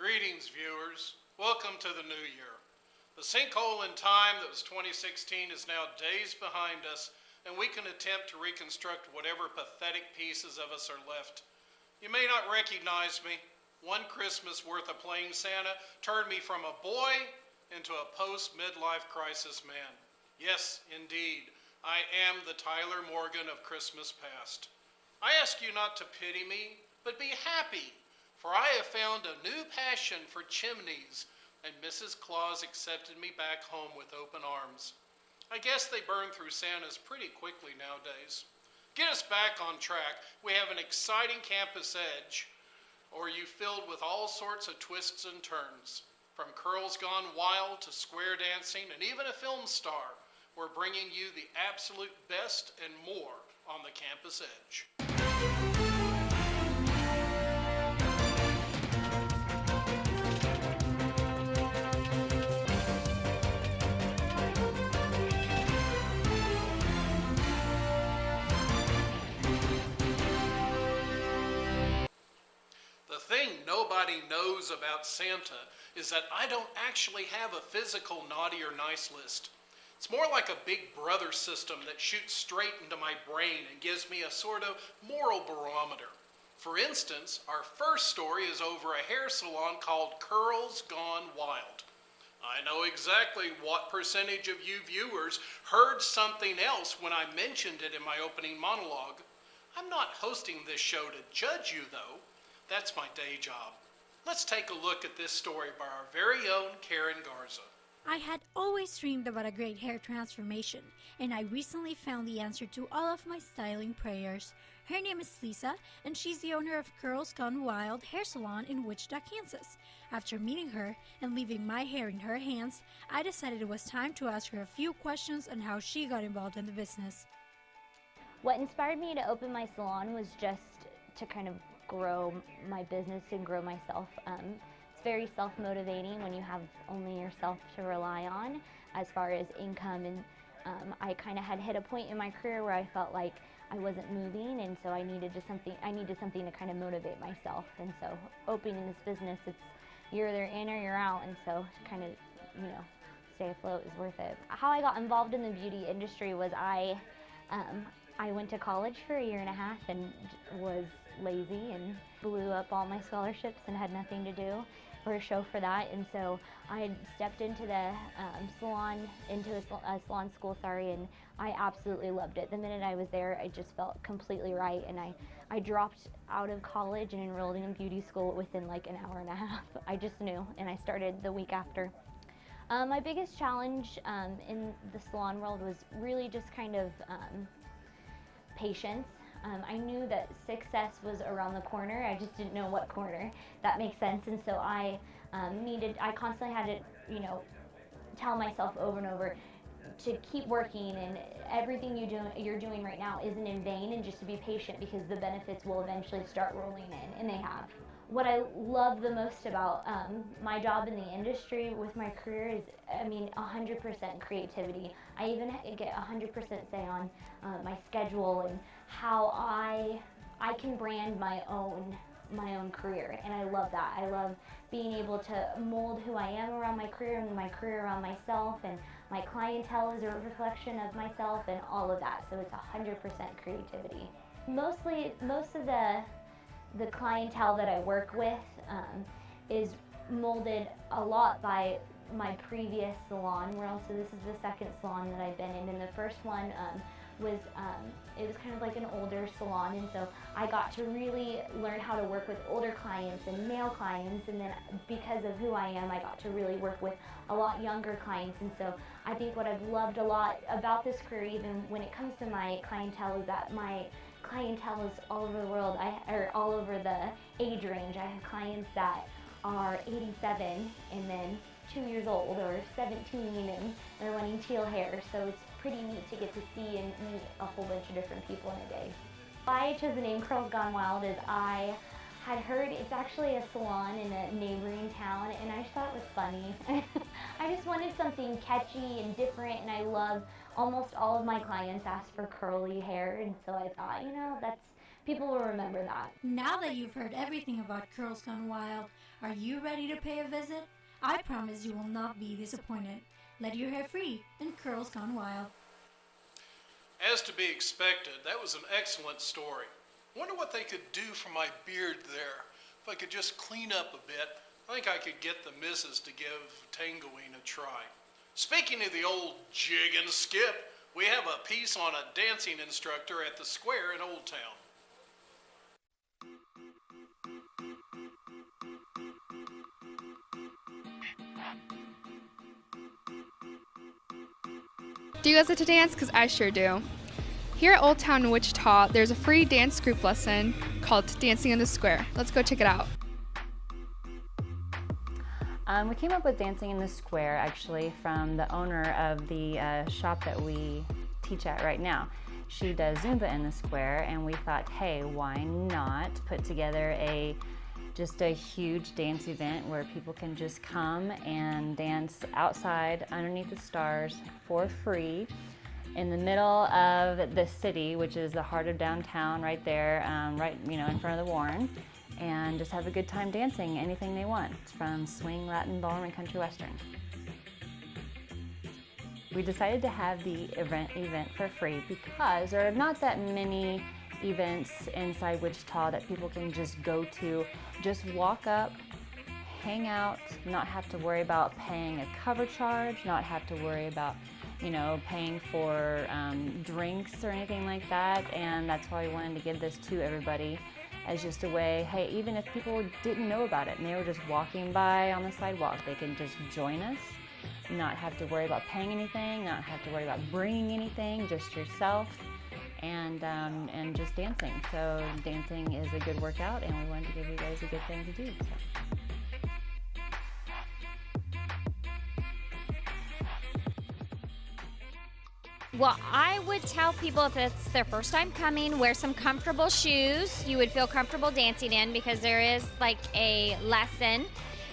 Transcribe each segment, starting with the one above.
Greetings, viewers. Welcome to the new year. The sinkhole in time that was 2016 is now days behind us, and we can attempt to reconstruct whatever pathetic pieces of us are left. You may not recognize me. One Christmas worth of playing Santa turned me from a boy into a post-midlife crisis man. Yes, indeed, I am the Tyler Morgan of Christmas past. I ask you not to pity me, but be happy. For I have found a new passion for chimneys, and Mrs. Claus accepted me back home with open arms. I guess they burn through Santas pretty quickly nowadays. Get us back on track. We have an exciting campus edge, or you filled with all sorts of twists and turns. From Curls Gone Wild to square dancing and even a film star, we're bringing you the absolute best and more on the campus edge. The thing nobody knows about Santa is that I don't actually have a physical naughty or nice list. It's more like a big brother system that shoots straight into my brain and gives me a sort of moral barometer. For instance, our first story is over a hair salon called Curls Gone Wild. I know exactly what percentage of you viewers heard something else when I mentioned it in my opening monologue. I'm not hosting this show to judge you, though. That's my day job. Let's take a look at this story by our very own Karen Garza. I had always dreamed about a great hair transformation, and I recently found the answer to all of my styling prayers. Her name is Lisa, and she's the owner of Curls Gone Wild Hair Salon in Wichita, Kansas. After meeting her and leaving my hair in her hands, I decided it was time to ask her a few questions on how she got involved in the business. What inspired me to open my salon was just to kind of grow my business and grow myself. It's very self-motivating when you have only yourself to rely on as far as income, and I kind of had hit a point in my career where I felt like I wasn't moving, and so I needed something to kind of motivate myself. And so opening this business, it's you're either in or you're out, and so kind of, stay afloat is worth it. How I got involved in the beauty industry was I went to college for a year and a half and was lazy and blew up all my scholarships and had nothing to do or a show for that, and so I stepped into the salon school, and I absolutely loved it. The minute I was there, I just felt completely right, and I dropped out of college and enrolled in beauty school within like an hour and a half. I just knew, and I started the week after. My biggest challenge in the salon world was really just kind of patience. I knew that success was around the corner. I just didn't know what corner. That makes sense. And so I constantly had to, tell myself over and over to keep working, and everything you're doing right now isn't in vain, and just to be patient because the benefits will eventually start rolling in, and they have. What I love the most about my job in the industry with my career is, 100% creativity. I even get 100% say on my schedule and how I can brand my own career, and I love that. I love being able to mold who I am around my career and my career around myself, and my clientele is a reflection of myself and all of that. So it's 100% creativity. Most of the clientele that I work with is molded a lot by my previous salon. So this is the second salon that I've been in, and the first one was it was kind of like an older salon, and so I got to really learn how to work with older clients and male clients, and then because of who I am, I got to really work with a lot younger clients. And so I think what I've loved a lot about this career, even when it comes to my clientele, is that my clientele is all over the world, or all over the age range. I have clients that are 87 and then 2 years old, or 17 and they're wanting teal hair. So it's pretty neat to get to see and meet a whole bunch of different people in a day. Why I chose the name Curls Gone Wild is I had heard it's actually a salon in a neighboring town, and I just thought it was funny. I just wanted something catchy and different, and I love almost all of my clients ask for curly hair, and so I thought, that's People will remember that. Now that you've heard everything about Girls Gone Wild, are you ready to pay a visit? I promise you will not be disappointed. Let your hair free in Girls Gone Wild. As to be expected, that was an excellent story. Wonder what they could do for my beard there. If I could just clean up a bit, I think I could get the missus to give tangoing a try. Speaking of the old jig and skip, we have a piece on a dancing instructor at the square in Old Town. Do you guys like to dance? Because I sure do. Here at Old Town in Wichita, there's a free dance group lesson called Dancing in the Square. Let's go check it out. We came up with Dancing in the Square actually from the owner of the shop that we teach at right now. She does Zumba in the Square, and we thought, hey, why not put together just a huge dance event where people can just come and dance outside underneath the stars for free in the middle of the city, which is the heart of downtown right there, right in front of the Warren, and just have a good time dancing anything they want, from swing, Latin, ballroom, and country western. We decided to have the event for free because there are not that many events inside Wichita that people can just go to, just walk up, hang out, not have to worry about paying a cover charge, not have to worry about paying for drinks or anything like that. And that's why we wanted to give this to everybody as just a way, hey, even if people didn't know about it and they were just walking by on the sidewalk, they can just join us, not have to worry about paying anything, not have to worry about bringing anything, just yourself, and just dancing. So dancing is a good workout, and we wanted to give you guys a good thing to do. So. Well, I would tell people if it's their first time coming, wear some comfortable shoes you would feel comfortable dancing in, because there is like a lesson.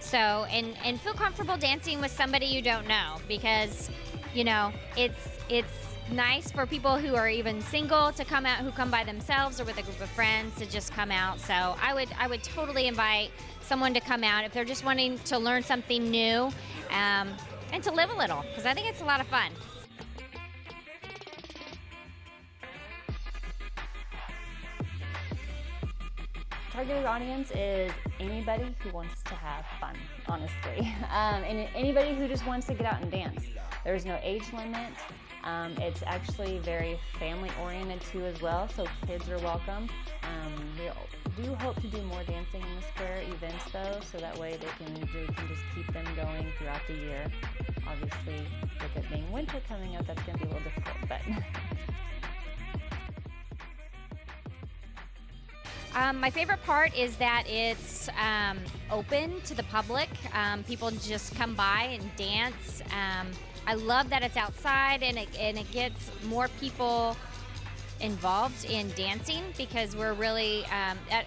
So, and feel comfortable dancing with somebody you don't know, because, it's nice for people who are even single to come out, who come by themselves or with a group of friends to just come out. So I would totally invite someone to come out if they're just wanting to learn something new, and to live a little, because I think it's a lot of fun. Targeted audience is anybody who wants to have fun, honestly, and anybody who just wants to get out and dance. There's no age limit. It's actually very family-oriented too as well, so kids are welcome. We do hope to do more dancing in the square events though, so that way we can just keep them going throughout the year. Obviously, with it being winter coming up, that's going to be a little difficult, but. My favorite part is that it's open to the public. People just come by and dance. I love that it's outside, and it gets more people involved in dancing, because we're really,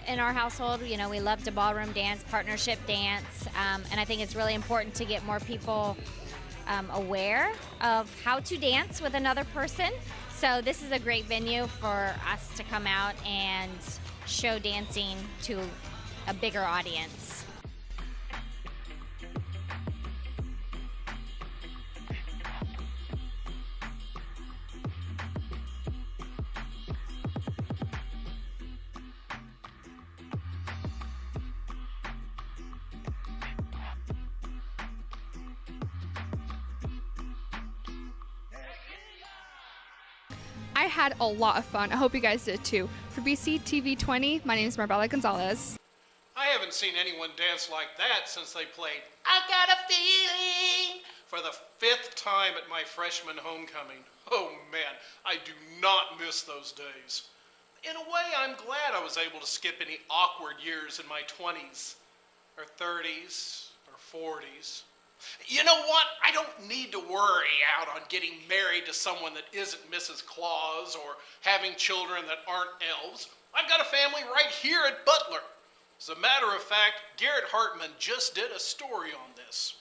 in our household, we love to ballroom dance, partnership dance, and I think it's really important to get more people aware of how to dance with another person. So this is a great venue for us to come out and show dancing to a bigger audience. I had a lot of fun. I hope you guys did too. For BC TV 20, my name is Marbella Gonzalez. I haven't seen anyone dance like that since they played I Got a Feeling for the 5th time at my freshman homecoming. Oh man, I do not miss those days. In a way, I'm glad I was able to skip any awkward years in my 20s, or 30s, or 40s. You know what? I don't need to worry out on getting married to someone that isn't Mrs. Claus or having children that aren't elves. I've got a family right here at Butler. As a matter of fact, Garrett Hartman just did a story on this.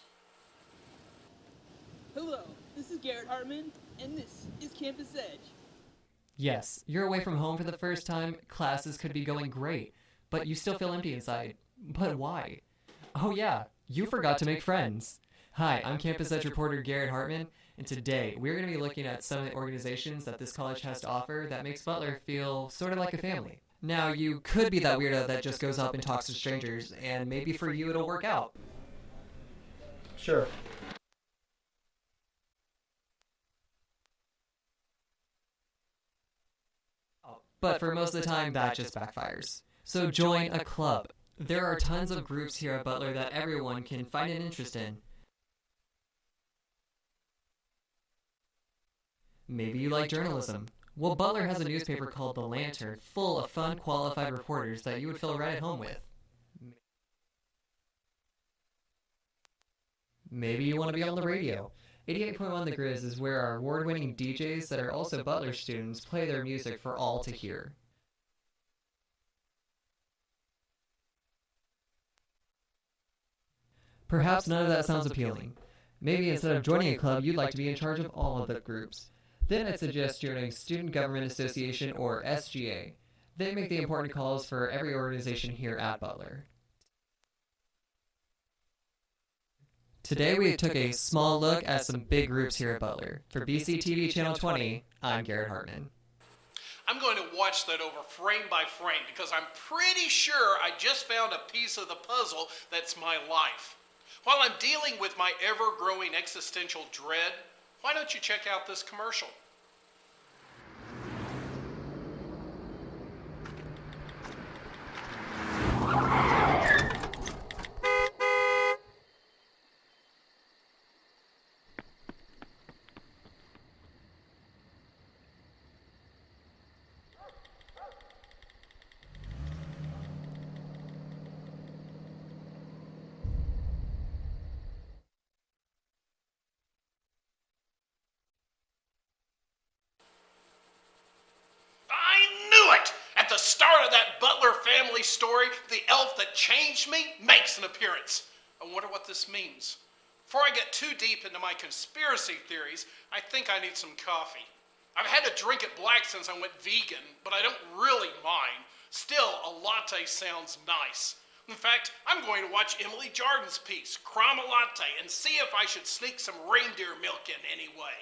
Hello, this is Garrett Hartman, and this is Campus Edge. Yes, you're away from home for the first time, classes could be going great, but you still feel empty inside. But why? Oh yeah, you forgot to make friends. Hi, I'm Campus Edge reporter Garrett Hartman, and today we're going to be looking at some of the organizations that this college has to offer that makes Butler feel sort of like a family. Now, you could be that weirdo that just goes up and talks to strangers, and maybe for you it'll work out. Sure. But for most of the time, that just backfires. So join a club. There are tons of groups here at Butler that everyone can find an interest in. Maybe you like journalism. Well, Butler has a newspaper called The Lantern, full of fun, qualified reporters that you would feel right at home with. Maybe you want to be on the radio. 88.1 The Grizz is where our award-winning DJs that are also Butler students play their music for all to hear. Perhaps none of that sounds appealing. Maybe instead of joining a club, you'd like to be in charge of all of the groups. Then I'd suggest joining Student Government Association, or SGA. They make the important calls for every organization here at Butler. Today we took a small look at some big groups here at Butler. For BCTV Channel 20, I'm Garrett Hartman. I'm going to watch that over frame by frame because I'm pretty sure I just found a piece of the puzzle that's my life. While I'm dealing with my ever-growing existential dread, why don't you check out this commercial? At the start of that Butler family story, the elf that changed me makes an appearance. I wonder what this means. Before I get too deep into my conspiracy theories, I think I need some coffee. I've had to drink it black since I went vegan, but I don't really mind. Still, a latte sounds nice. In fact, I'm going to watch Emily Jardin's piece, Crama Latte, and see if I should sneak some reindeer milk in anyway.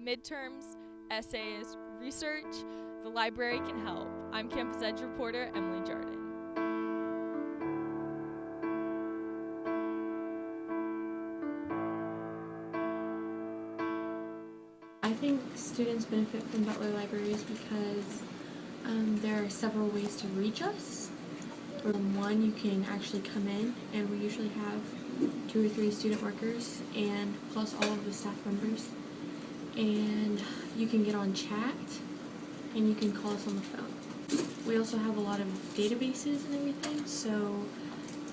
Midterms, essays, research, the library can help. I'm Campus Edge reporter Emily Jardin. I think students benefit from Butler libraries because there are several ways to reach us. One, you can actually come in, and we usually have 2 or 3 student workers and plus all of the staff members. And you can get on chat, and you can call us on the phone. We also have a lot of databases and everything, so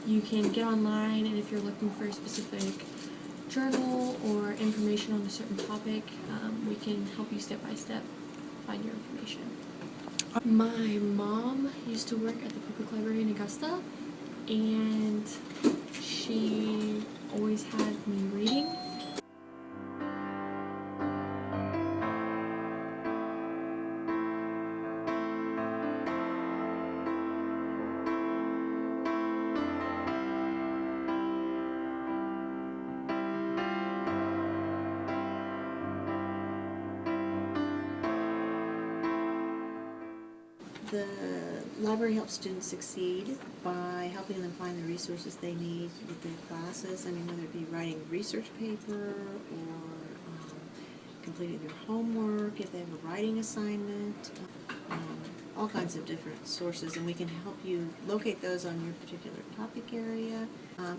you can get online, and if you're looking for a specific journal or information on a certain topic, we can help you step by step find your information. My mom used to work at the public library in Augusta, and she always had me reading. The library helps students succeed by helping them find the resources they need with their classes. I mean, whether it be writing a research paper or completing their homework, if they have a writing assignment, all kinds of different sources, and we can help you locate those on your particular topic area.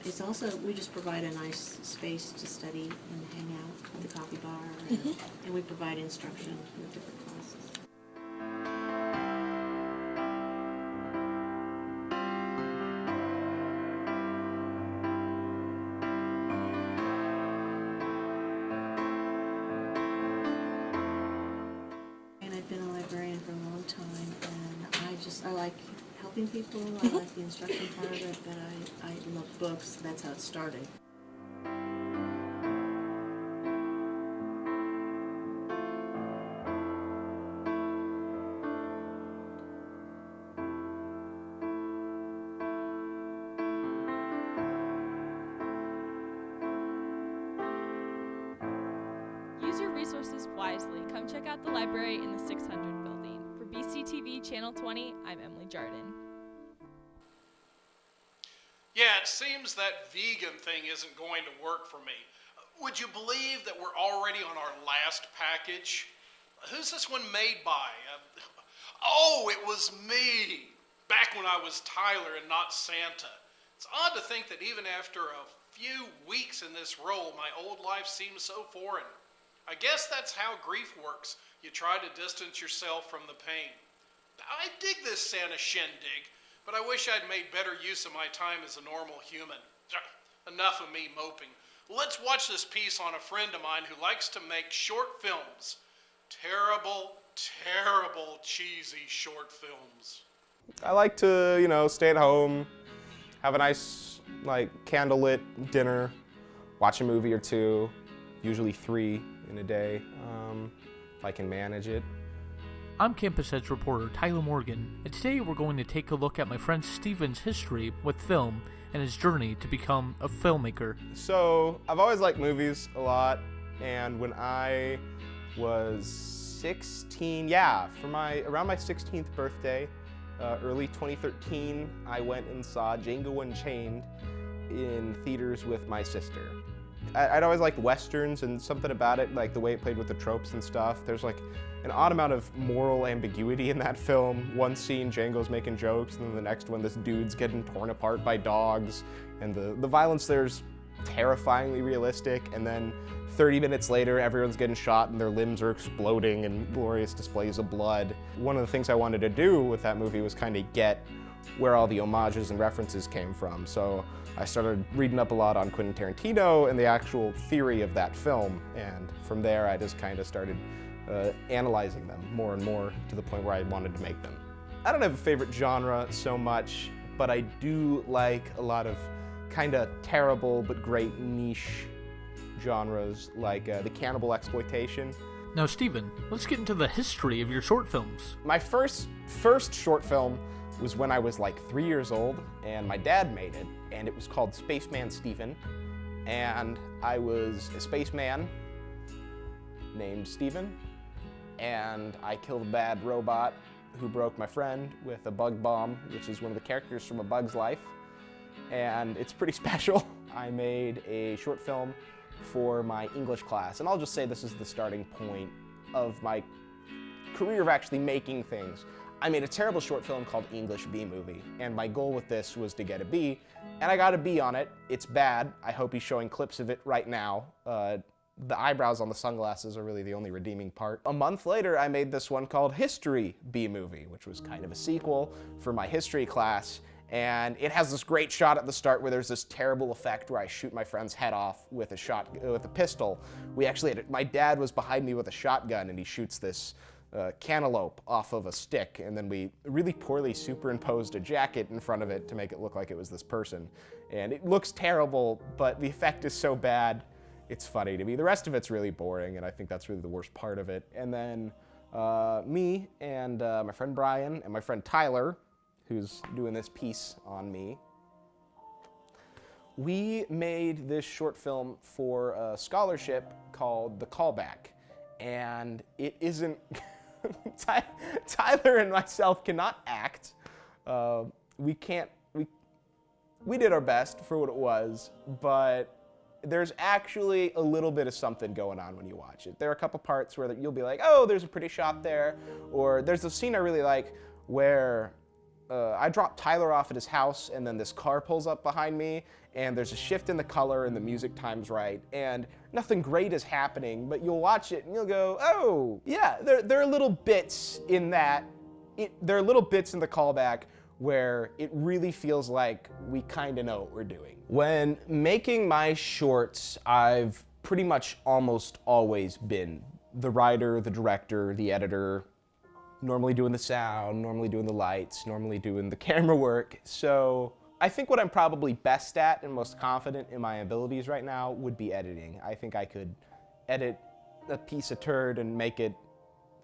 It's also, we just provide a nice space to study and hang out at the coffee bar, and we provide instruction with different classes. I like helping people, I like the instruction part of it, but I love books. That's how it started. wisely. Come check out the library in the 600 building. For BCTV Channel 20, I'm Emily Jardin. Yeah, it seems that vegan thing isn't going to work for me. Would you believe that we're already on our last package? Who's this one made by? Oh, it was me! Back when I was Tyler and not Santa. It's odd to think that even after a few weeks in this role, my old life seems so foreign. I guess that's how grief works. You try to distance yourself from the pain. I dig this Santa shindig, but I wish I'd made better use of my time as a normal human. Enough of me moping. Let's watch this piece on a friend of mine who likes to make short films. Terrible, terrible, cheesy short films. I like to, stay at home, have a nice, candlelit dinner, watch a movie or two, usually 3 in a day, if I can manage it. I'm Campus Edge reporter Tyler Morgan, and today we're going to take a look at my friend Steven's history with film and his journey to become a filmmaker. So, I've always liked movies a lot, and when I was 16, around my 16th birthday, early 2013, I went and saw Django Unchained in theaters with my sister. I'd always liked Westerns, and something about it, the way it played with the tropes and stuff. There's an odd amount of moral ambiguity in that film. One scene, Django's making jokes, and then the next one, this dude's getting torn apart by dogs, and the violence there's terrifyingly realistic, and then 30 minutes later, everyone's getting shot and their limbs are exploding in glorious displays of blood. One of the things I wanted to do with that movie was kind of get where all the homages and references came from. So I started reading up a lot on Quentin Tarantino and the actual theory of that film, and from there I just kind of started analyzing them more and more to the point where I wanted to make them. I don't have a favorite genre so much, but I do like a lot of kind of terrible but great niche genres like the cannibal exploitation. Now Steven, let's get into the history of your short films. My first short film was when I was 3 years old, and my dad made it, and it was called Spaceman Steven, and I was a spaceman named Steven, and I killed a bad robot who broke my friend with a bug bomb, which is one of the characters from A Bug's Life, and it's pretty special. I made a short film for my English class, and I'll just say this is the starting point of my career of actually making things. I made a terrible short film called English B Movie, and my goal with this was to get a B, and I got a B on it. It's bad. I hope he's showing clips of it right now. The eyebrows on the sunglasses are really the only redeeming part. A month later, I made this one called History B Movie, which was kind of a sequel for my history class, and it has this great shot at the start where there's this terrible effect where I shoot my friend's head off with a pistol. My dad was behind me with a shotgun, and he shoots this cantaloupe off of a stick, and then we really poorly superimposed a jacket in front of it to make it look like it was this person. And it looks terrible, but the effect is so bad, it's funny to me. The rest of it's really boring, and I think that's really the worst part of it. And then me and my friend Brian and my friend Tyler, who's doing this piece on me, we made this short film for a scholarship called The Callback. And it isn't... Tyler and myself cannot act. We did our best for what it was, but there's actually a little bit of something going on when you watch it. There are a couple parts where you'll be like, oh, there's a pretty shot there, or there's a scene I really like where I drop Tyler off at his house, and then this car pulls up behind me, and there's a shift in the color, and the music time's right, and nothing great is happening, but you'll watch it, and you'll go, oh, yeah, there are little bits in that. There are little bits in The Callback where it really feels like we kind of know what we're doing. When making my shorts, I've pretty much almost always been the writer, the director, the editor, normally doing the sound, normally doing the lights, normally doing the camera work. So I think what I'm probably best at and most confident in my abilities right now would be editing. I think I could edit a piece of turd and make it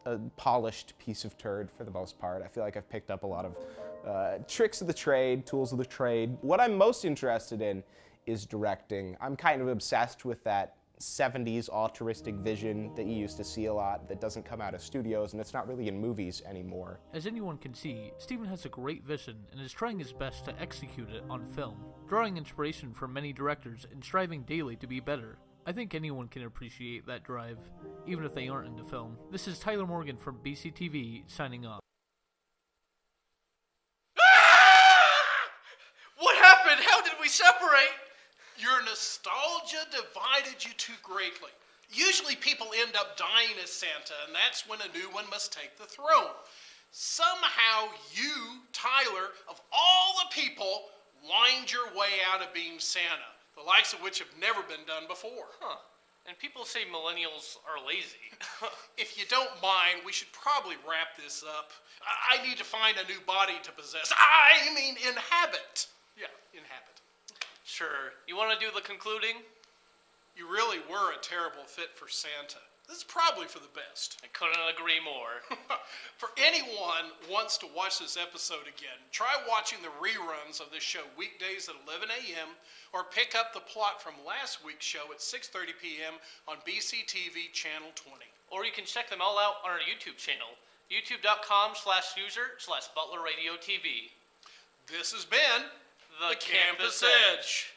a polished piece of turd for the most part. I feel like I've picked up a lot of tricks of the trade, tools of the trade. What I'm most interested in is directing. I'm kind of obsessed with that 70s altruistic vision that you used to see a lot that doesn't come out of studios, and it's not really in movies anymore. As anyone can see, Steven has a great vision and is trying his best to execute it on film, drawing inspiration from many directors and striving daily to be better. I think anyone can appreciate that drive, even if they aren't into film. This is Tyler Morgan from BCTV, signing off. What happened? How did we separate? Your nostalgia divided you two greatly. Usually people end up dying as Santa, and that's when a new one must take the throne. Somehow you, Tyler, of all the people, wind your way out of being Santa, the likes of which have never been done before. Huh. And people say millennials are lazy. If you don't mind, we should probably wrap this up. I need to find a new body to possess. I mean, inhabit. Yeah, inhabit. Sure. You want to do the concluding? You really were a terrible fit for Santa. This is probably for the best. I couldn't agree more. For anyone who wants to watch this episode again, try watching the reruns of this show weekdays at 11 a.m. or pick up the plot from last week's show at 6:30 p.m. on BCTV Channel 20. Or you can check them all out on our YouTube channel, youtube.com/user/ButlerRadioTV. This has been The Campus Edge.